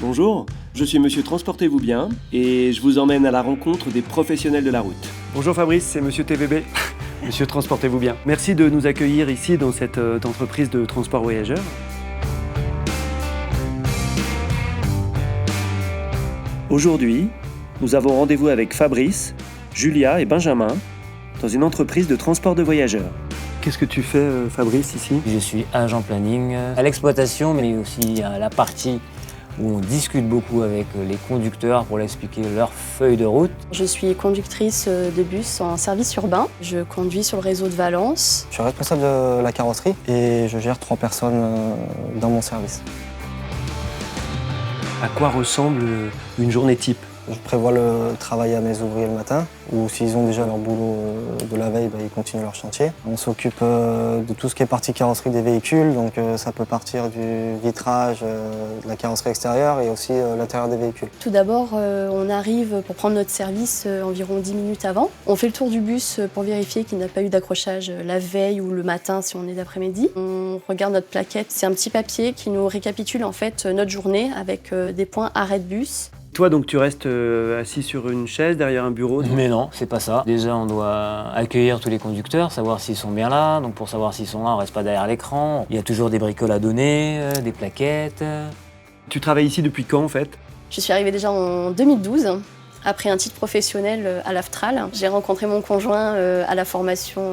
Bonjour, je suis Monsieur Transportez-vous bien et je vous emmène à la rencontre des professionnels de la route. Bonjour Fabrice, c'est Monsieur TVB. Monsieur Transportez-vous bien. Merci de nous accueillir ici dans cette entreprise de transport voyageurs. Aujourd'hui, nous avons rendez-vous avec Fabrice, Julia et Benjamin dans une entreprise de transport de voyageurs. Qu'est-ce que tu fais, Fabrice, ici? Je suis agent planning à l'exploitation, mais aussi à la partie où on discute beaucoup avec les conducteurs pour leur expliquer leur feuille de route. Je suis conductrice de bus en service urbain. Je conduis sur le réseau de Valence. Je suis responsable de la carrosserie et je gère 3 personnes dans mon service. À quoi ressemble une journée type? Je prévois le travail à mes ouvriers le matin, ou s'ils ont déjà leur boulot de la veille, ils continuent leur chantier. On s'occupe de tout ce qui est partie carrosserie des véhicules, donc ça peut partir du vitrage, de la carrosserie extérieure et aussi l'intérieur des véhicules. Tout d'abord, on arrive pour prendre notre service environ 10 minutes avant. On fait le tour du bus pour vérifier qu'il n'a pas eu d'accrochage la veille ou le matin si on est d'après-midi. On regarde notre plaquette, c'est un petit papier qui nous récapitule en fait notre journée avec des points arrêt de bus. Toi, donc, tu restes assis sur une chaise derrière un bureau? Mais non, c'est pas ça. Déjà, on doit accueillir tous les conducteurs, savoir s'ils sont bien là. Donc pour savoir s'ils sont là, on reste pas derrière l'écran. Il y a toujours des bricoles à donner, des plaquettes. Tu travailles ici depuis quand, en fait? Je suis arrivée déjà en 2012. Après un titre professionnel à l'AFTRAL. J'ai rencontré mon conjoint à la formation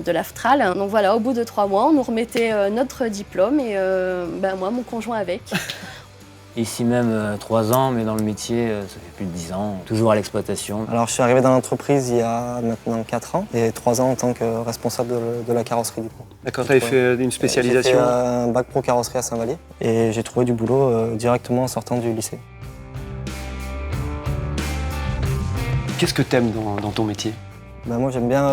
de l'AFTRAL. Donc voilà, au bout de 3 mois, on nous remettait notre diplôme et moi, mon conjoint avec. Ici même 3 ans, mais dans le métier, ça fait plus de 10 ans, toujours à l'exploitation. Alors je suis arrivé dans l'entreprise il y a maintenant 4 ans et 3 ans en tant que responsable de la carrosserie du coup. D'accord, tu avais fait une spécialisation? J'ai fait un bac pro carrosserie à Saint-Vallier et j'ai trouvé du boulot directement en sortant du lycée. Qu'est-ce que t'aimes dans ton métier? Moi j'aime bien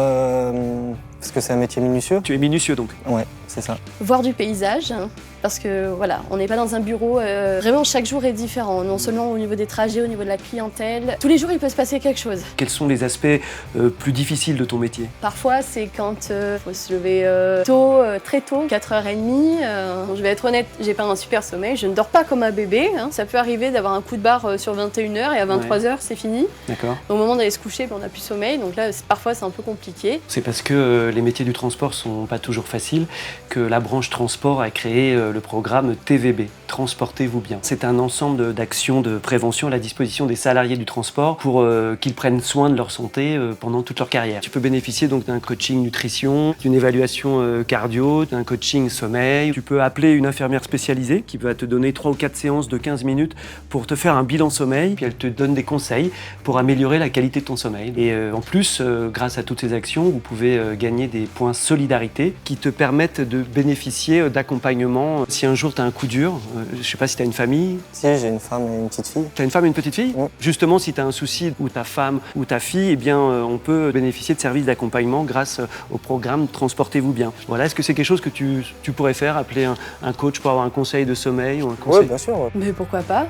parce que c'est un métier minutieux. Tu es minutieux donc? Ouais, c'est ça. Voir du paysage, parce que voilà, on n'est pas dans un bureau, vraiment chaque jour est différent, non seulement au niveau des trajets, au niveau de la clientèle. Tous les jours il peut se passer quelque chose. Quels sont les aspects plus difficiles de ton métier? Parfois c'est quand faut se lever tôt, très tôt, 4h30. Je vais être honnête, j'ai pas un super sommeil, je ne dors pas comme un bébé. Ça peut arriver d'avoir un coup de barre sur 21h et à 23h c'est fini. D'accord. Au moment d'aller se coucher, on n'a plus sommeil, donc là parfois c'est un peu compliqué. C'est parce que les métiers du transport sont pas toujours faciles que la branche transport a créé le programme TVB, Transportez-vous bien. C'est un ensemble d'actions de prévention à la disposition des salariés du transport pour qu'ils prennent soin de leur santé pendant toute leur carrière. Tu peux bénéficier donc d'un coaching nutrition, d'une évaluation cardio, d'un coaching sommeil. Tu peux appeler une infirmière spécialisée qui va te donner 3 ou 4 séances de 15 minutes pour te faire un bilan sommeil, puis elle te donne des conseils pour améliorer la qualité de ton sommeil. Et en plus, grâce à toutes ces actions, vous pouvez gagner des points solidarité qui te permettent de bénéficier d'accompagnement si un jour tu as un coup dur. Je ne sais pas si tu as une famille. Si, j'ai une femme et une petite fille. Tu as une femme et une petite fille? Oui. Justement, si tu as un souci ou ta femme ou ta fille, eh bien, on peut bénéficier de services d'accompagnement grâce au programme Transportez-vous bien. Voilà, est-ce que c'est quelque chose que tu pourrais faire, appeler un coach pour avoir un conseil de sommeil ou un conseil? Oui, bien sûr. Ouais. Mais pourquoi pas?